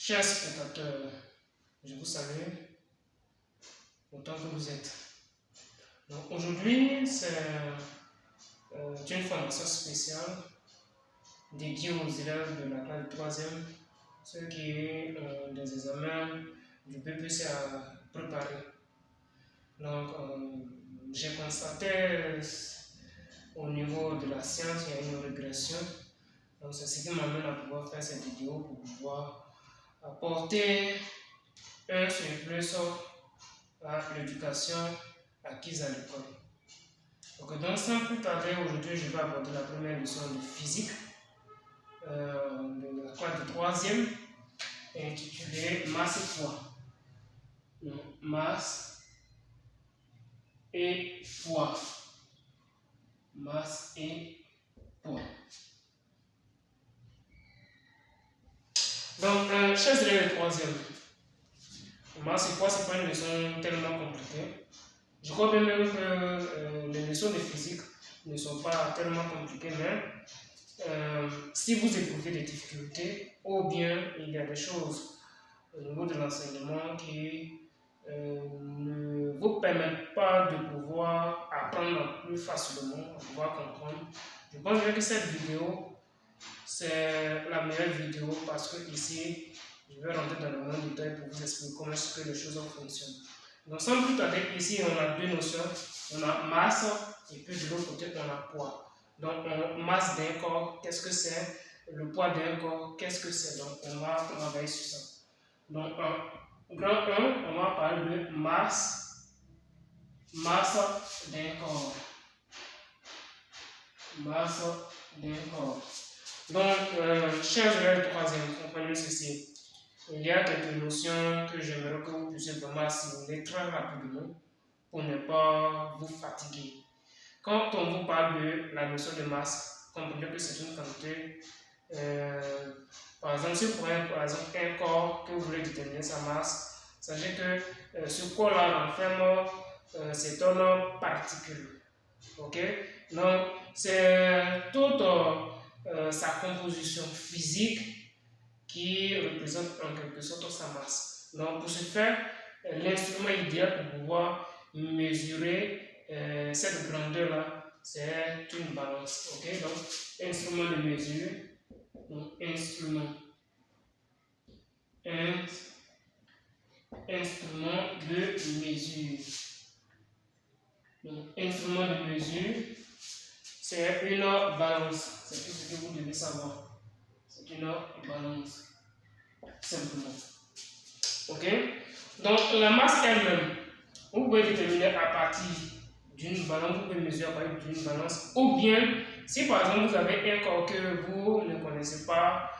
Chers spectateurs, je vous salue autant que vous êtes. Donc aujourd'hui, c'est une formation spéciale dédiée aux élèves de la classe de 3e, ceux qui ont des examens du BPC à préparer. Donc j'ai constaté au niveau de la science, il y a une régression. Donc c'est ce qui m'amène à pouvoir faire cette vidéo pour pouvoir apporter un surplus à l'éducation acquise à l'école. Donc sans plus tarder, aujourd'hui je vais aborder la première leçon de physique de la classe de 3e intitulée masse et poids. Donc, masse et poids. Masse et poids. Donc, chers élèves de 3e, masse et poids, ce n'est pas une leçon tellement compliquée. Je crois bien même que les leçons de physique ne sont pas tellement compliquées, mais si vous éprouvez des difficultés, ou bien il y a des choses au niveau de l'enseignement qui ne vous permettent pas de pouvoir apprendre plus facilement, de pouvoir comprendre, je pense que cette vidéo, c'est la meilleure vidéo parce que ici, je vais rentrer dans le monde du détail pour vous expliquer comment est-ce que les choses fonctionnent. Donc sans plus tarder, ici on a deux notions, on a masse et puis de l'autre côté on a poids. Donc masse d'un corps, qu'est-ce que c'est? Le poids d'un corps, qu'est-ce que c'est? Donc on va travailler sur ça. Donc grand 1, on va parler de masse d'un corps. Masse d'un corps. Donc, chers élèves de 3e, comprenez ceci. Il y a quelques notions que j'aimerais que vous puissiez vraiment assimiler très rapidement pour ne pas vous fatiguer. Quand on vous parle de la notion de masse, comprenez que c'est une quantité. Par exemple, si vous prenez un corps que vous voulez déterminer sa masse, sachez que ce corps-là renferme certaines particules. Ok? Donc, c'est toute sa composition physique qui représente en quelque sorte sa masse. Donc, pour ce faire, l'instrument idéal pour pouvoir mesurer cette grandeur-là, c'est une balance. Ok? Donc, instrument de mesure. Donc, instrument de mesure. Donc, instrument de mesure, c'est une balance. C'est tout ce que vous devez savoir. C'est une balance. Simplement. Ok? Donc, la masse elle-même, vous pouvez déterminer à partir d'une balance, vous pouvez mesurer à partir d'une balance. Ou bien, si par exemple vous avez un corps que vous ne connaissez pas,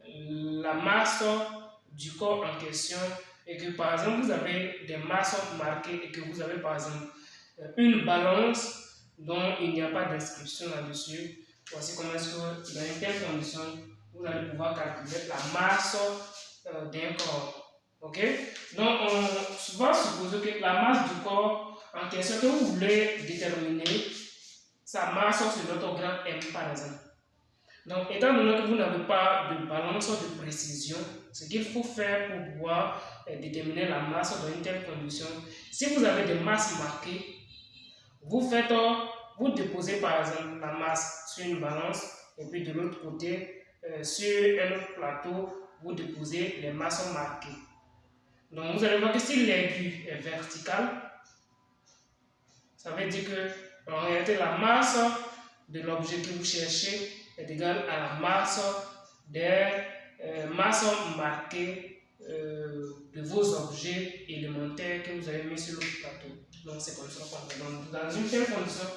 la masse du corps en question, et que par exemple vous avez des masses marquées et que vous avez par exemple une balance dont il n'y a pas d'inscription là-dessus, voici comment est-ce que dans une telle condition vous allez pouvoir calculer la masse d'un corps. Ok? Donc on va supposer que la masse du corps en question que vous voulez déterminer, sa masse sur notre grand M par exemple. Donc, étant donné que vous n'avez pas de balance de précision, ce qu'il faut faire pour pouvoir déterminer la masse dans une telle condition, si vous avez des masses marquées, vous déposez par exemple la masse sur une balance et puis de l'autre côté, sur un autre plateau, vous déposez les masses marquées. Donc, vous allez voir que si l'aiguille est verticale, ça veut dire que en réalité la masse de l'objet que vous cherchez est égale à la masse des masses marquées de vos objets élémentaires que vous avez mis sur le plateau. Donc c'est comme ça qu'on fait. Donc dans une telle condition,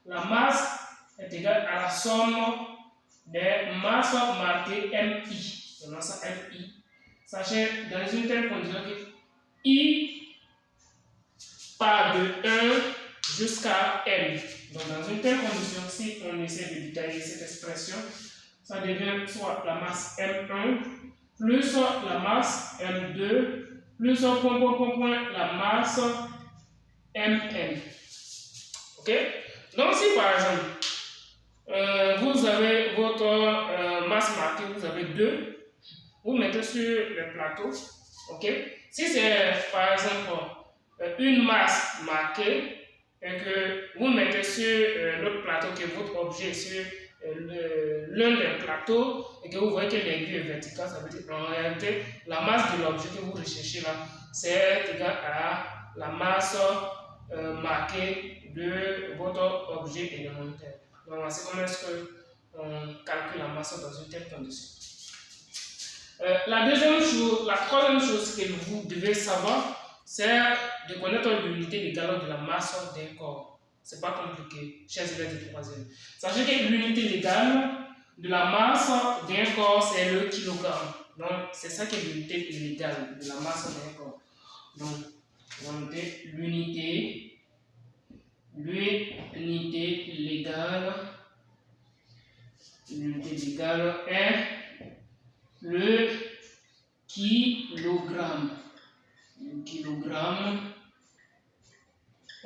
la masse est égale à la somme des masses marquées MI. On a ça MI. Sachez dans une telle condition que I part de 1 jusqu'à M. Donc dans une telle condition, si on essaie de détailler cette expression, ça devient soit la masse M1 plus la masse M2 plus la masse Mn. Ok? Donc si par exemple, vous avez votre masse marquée, vous avez 2, vous mettez sur le plateau. Ok? Si c'est par exemple une masse marquée et que vous mettez sur l'autre plateau, que votre objet est sur l'un des plateaux et que vous voyez que l'aiguille est verticale, ça veut dire en réalité la masse de l'objet que vous recherchez là, c'est égal à la masse marquée de votre objet élémentaire. Donc voici comment est-ce qu'on calcule la masse dans une telle condition. La troisième chose que vous devez savoir, c'est de connaître l'unité légale de la masse d'un corps. C'est pas compliqué, chers élèves de troisième. Sachez que l'unité légale de la masse d'un corps, c'est le kilogramme. Donc, c'est ça qui est l'unité légale de la masse d'un corps. Donc, l'unité légale est le kilogramme.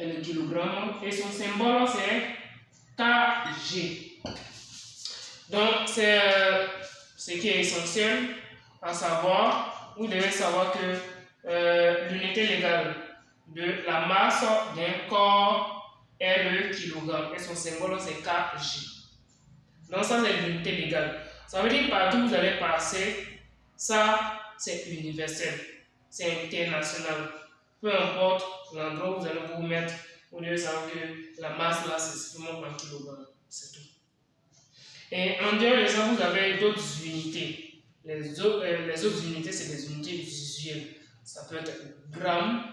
Le kilogramme et son symbole c'est kg. Donc c'est ce qui est essentiel à savoir. Vous devez savoir que l'unité légale de la masse d'un corps est le kilogramme et son symbole c'est kg. Donc ça c'est l'unité légale. Ça veut dire partout où vous allez passer, ça c'est universel, c'est international. Peu importe l'endroit où vous allez vous mettre, vous devez savoir que la masse là c'est simplement en kilogrammes, c'est tout. Et en dehors de ça, vous avez d'autres unités. Les autres unités, c'est des unités visuelles. Ça peut être gramme,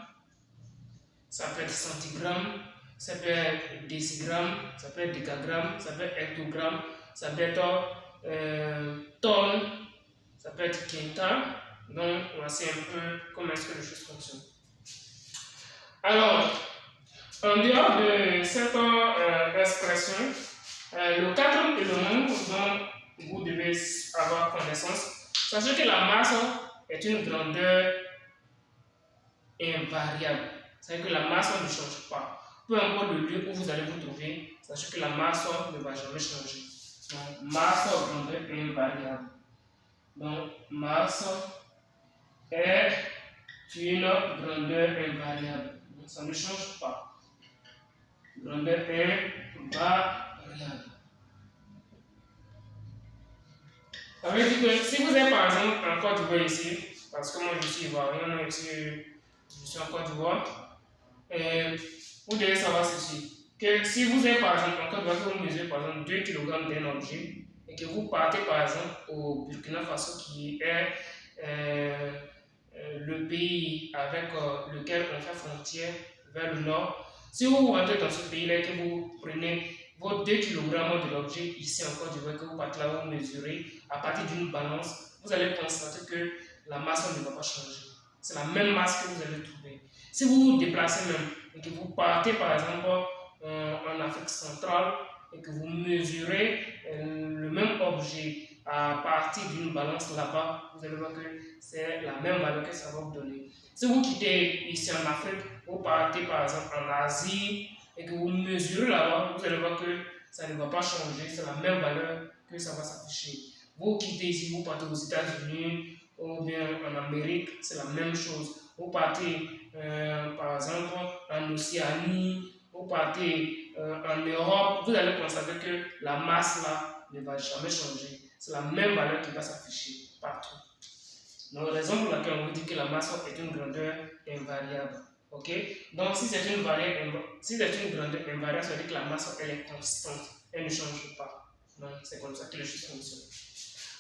ça peut être centigramme, ça peut être décigramme, ça peut être décagramme, ça peut être hectogramme, ça peut être tonne, ça peut être quintal. Donc, voici un peu comment est-ce que les choses fonctionnent. Alors, en dehors de cette expression, le quatrième élément dont vous devez avoir connaissance, sachez que la masse est une grandeur invariable. C'est-à-dire que la masse ne change pas. Peu importe le lieu où vous allez vous trouver, sachez que la masse ne va jamais changer. Donc, masse grandeur invariable. Donc, masse est une grandeur invariable. Donc, ça ne change pas. Grandeur invariable. Ça veut dire que si vous êtes par exemple en Côte d'Ivoire ici, parce que moi je suis ivoirien, je suis en Côte d'Ivoire, vous devez savoir ceci, que si vous êtes par exemple en Côte d'Ivoire, que vous mesurez par exemple 2 kg d'un objet, et que vous partez par exemple au Burkina Faso qui est le pays avec lequel on fait frontière vers le nord, si vous rentrez dans ce pays-là et que vous prenez vos 2 kg de l'objet ici en Côte d'Ivoire, que vous partez là, vous mesurez à partir d'une balance, vous allez constater que la masse ne va pas changer. C'est la même masse que vous allez trouver. Si vous vous déplacez même et que vous partez par exemple en Afrique centrale et que vous mesurez le même objet à partir d'une balance là-bas, vous allez voir que c'est la même valeur que ça va vous donner. Si vous quittez ici en Afrique, vous partez par exemple en Asie et que vous mesurez là-bas, vous allez voir que ça ne va pas changer, c'est la même valeur que ça va s'afficher. Vous quittez ici, vous partez aux États-Unis ou bien en Amérique, c'est la même chose. Vous partez par exemple en Océanie, vous partez en Europe, vous allez constater que la masse là ne va jamais changer. C'est la même valeur qui va s'afficher partout. Donc, raison pour laquelle on vous dit que la masse est une grandeur invariable. Ok? Donc, si c'est une grandeur invariable, ça veut dire que la masse elle est constante, elle ne change pas. Donc, c'est comme ça que les choses fonctionnent.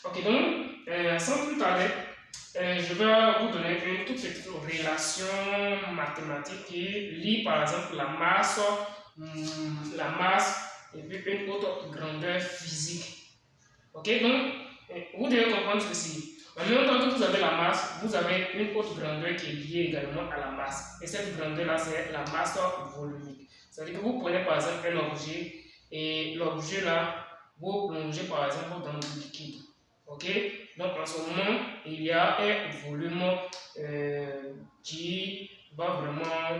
Ok, donc, sans plus tarder, je vais vous donner une toute petite relation mathématique qui lie par exemple la masse et puis une autre grandeur physique. Ok, donc vous devez comprendre ceci. En même temps que vous avez la masse, vous avez une autre grandeur qui est liée également à la masse. Et cette grandeur-là, c'est la masse volumique. C'est-à-dire que vous prenez par exemple un objet et l'objet là, vous plongez par exemple dans du liquide. Ok, donc en ce moment, il y a un volume qui va vraiment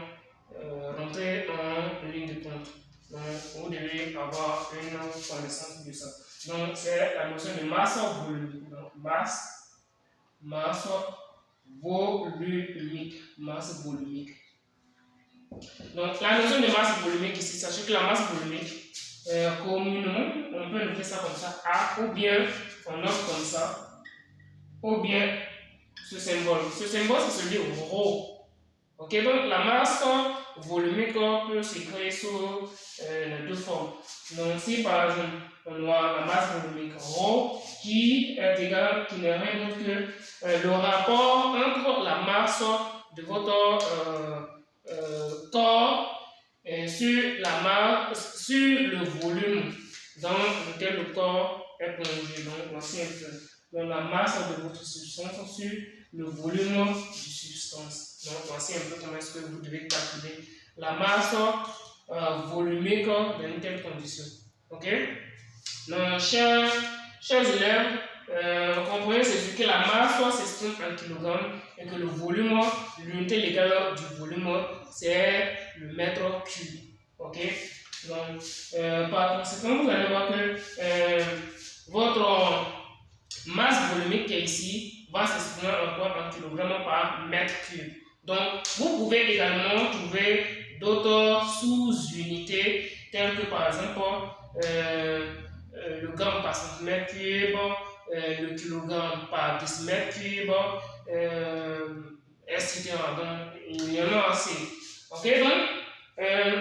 rentrer en ligne de compte. Donc, vous devez avoir une connaissance de ça. Donc, c'est la notion de masse volumique. Donc, masse volumique. Masse volumique. Donc, la notion de masse volumique ici, sachez que la masse volumique, communément, on peut noter ça comme ça, A, ou bien on note comme ça, ou bien ce symbole. Ce symbole, c'est celui ρ. Ok, donc la masse volumique peut s'écrire sous les deux formes. Donc, si par exemple, on a la masse volumique ρ qui est égale, qui n'est rien d'autre que le rapport entre la masse de votre corps sur le volume dans lequel le corps est plongé. Donc, voici un peu. Donc, la masse de votre substance sur le volume du substance. Donc, voici un peu comment est-ce que vous devez calculer la masse volumique dans une telle condition. Ok? Donc, chers élèves, comprenez ceci que la masse s'exprime en kilogrammes et que le volume, l'unité légale du volume, c'est le mètre cube. Ok? Donc, par conséquent, vous allez voir que votre masse volumique qui est ici va s'exprimer en kilogrammes par mètre cube. Donc, vous pouvez également trouver d'autres sous-unités telles que par exemple le gramme par centimètre cube, le kilogramme par décimètre cube, etc. Donc, il y en a assez. Ok, donc,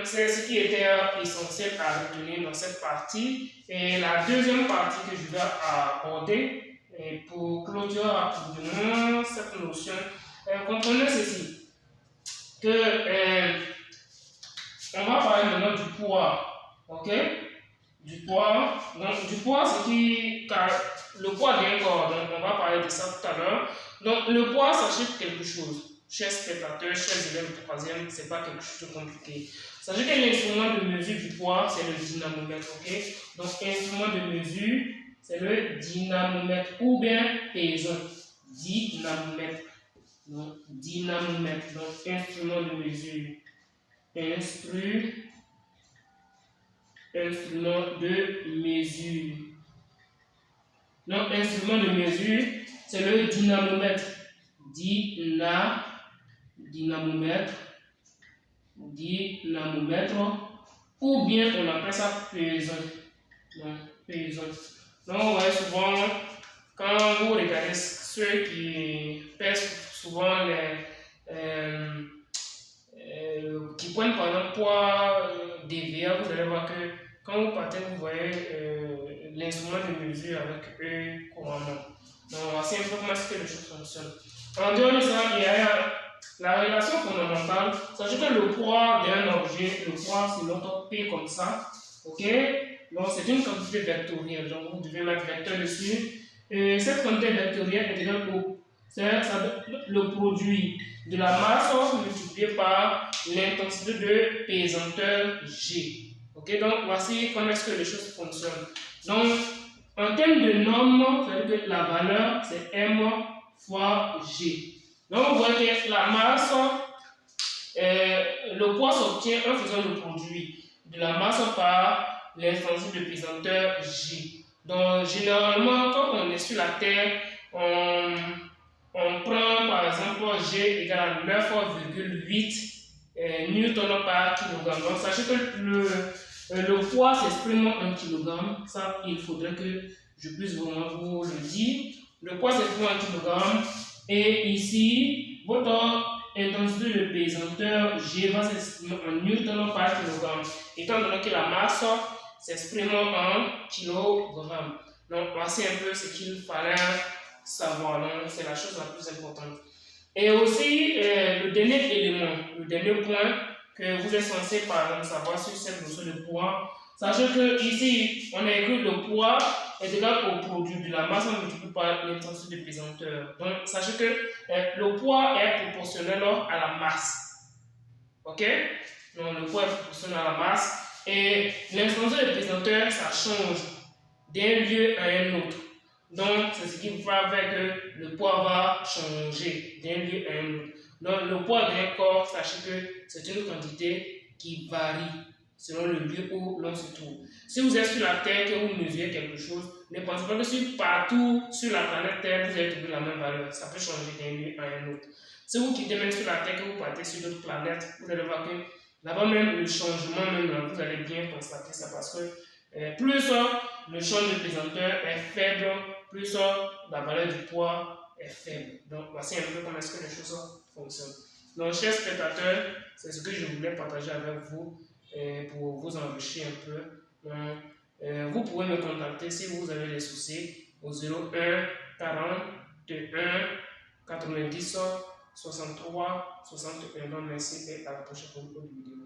c'est ce qui était essentiel à retenir dans cette partie. Et la deuxième partie que je vais aborder, et pour clôturer rapidement cette notion, comprenez ceci, que on va parler maintenant du poids, ok? Du poids, donc du poids, c'est car le poids d'un corps, donc on va parler de ça tout à l'heure. Donc le poids, sachez quelque chose, chers spectateurs, chers élèves de troisième, c'est pas quelque chose de compliqué. Sachez que l'instrument de mesure du poids, c'est le dynamomètre, ok? Donc instrument de mesure, c'est le dynamomètre ou bien pesant. Dynamomètre. Donc, dynamomètre. Donc, instrument de mesure. Instrument de mesure. Donc, instrument de mesure, c'est le dynamomètre. Dynamomètre. Ou bien on appelle ça pesant. Donc, pesant. Donc, on voit souvent, quand vous regardez ceux qui pèsent souvent qui prennent par exemple poids DVA, vous allez voir que quand vous partez, vous voyez l'instrument de mesure avec eux couramment. Donc, voici un peu comment est-ce que les choses fonctionnent. En dehors de ça, il y a la relation fondamentale. Sachez que le poids d'un objet, le poids c'est notre P comme ça. Ok? Donc, c'est une quantité vectorielle. Donc, vous devez mettre vecteur dessus. Et cette quantité vectorielle est égale au le produit de la masse multiplié par l'intensité de pesanteur G. Ok? Donc, voici comment est-ce que les choses fonctionnent. Donc, en termes de normes, ça veut dire que la valeur, c'est M fois G. Donc, vous voyez que la masse, le poids s'obtient en faisant le produit de la masse par l'intensité de pesanteur G. Donc, généralement, quand on est sur la Terre, on prend par exemple G égale à 9,8 newtons par kilogramme. Donc, sachez que le poids s'exprime en kilogramme. Ça, il faudrait que je puisse vraiment vous le dire. Le poids s'exprime en kilogramme. Et ici, votre intensité de pesanteur G va s'exprimer en newton par kilogramme, étant donné que la masse s'exprime en kilogrammes. Donc, voici un peu ce qu'il fallait savoir. Donc, c'est la chose la plus importante. Et aussi, le dernier élément, le dernier point que vous êtes censé par exemple savoir sur cette notion de poids, sachez que ici, on a écrit le poids est égal au produit de la masse multiplié par l'intensité de pesanteur. Donc, sachez que le poids est proportionnel à la masse. Ok? Donc, le poids est proportionnel à la masse. Et l'intensité de pesanteur, ça change d'un lieu à un autre. Donc, c'est ce qui va faire que le poids va changer d'un lieu à un autre. Donc, le poids d'un corps, sachez que c'est une quantité qui varie. selon le lieu où l'on se trouve. Si vous êtes sur la Terre que vous mesurez quelque chose, ne pensez pas que partout sur la planète Terre, vous allez trouver la même valeur. Ça peut changer d'un lieu à un autre. Si vous quittez même sur la Terre, que vous partez sur d'autres planètes, vous allez voir que là-bas même, le changement, même là, vous allez bien constater ça parce que plus le champ de pesanteur est faible, plus la valeur du poids est faible. Donc, voici un peu comment est-ce que les choses fonctionnent. Donc, chers spectateurs, c'est ce que je voulais partager avec vous pour vous enrichir un peu. Donc, vous pouvez me contacter si vous avez des soucis au 01 40 21 90 63 61. Donc, merci et à la prochaine vidéo.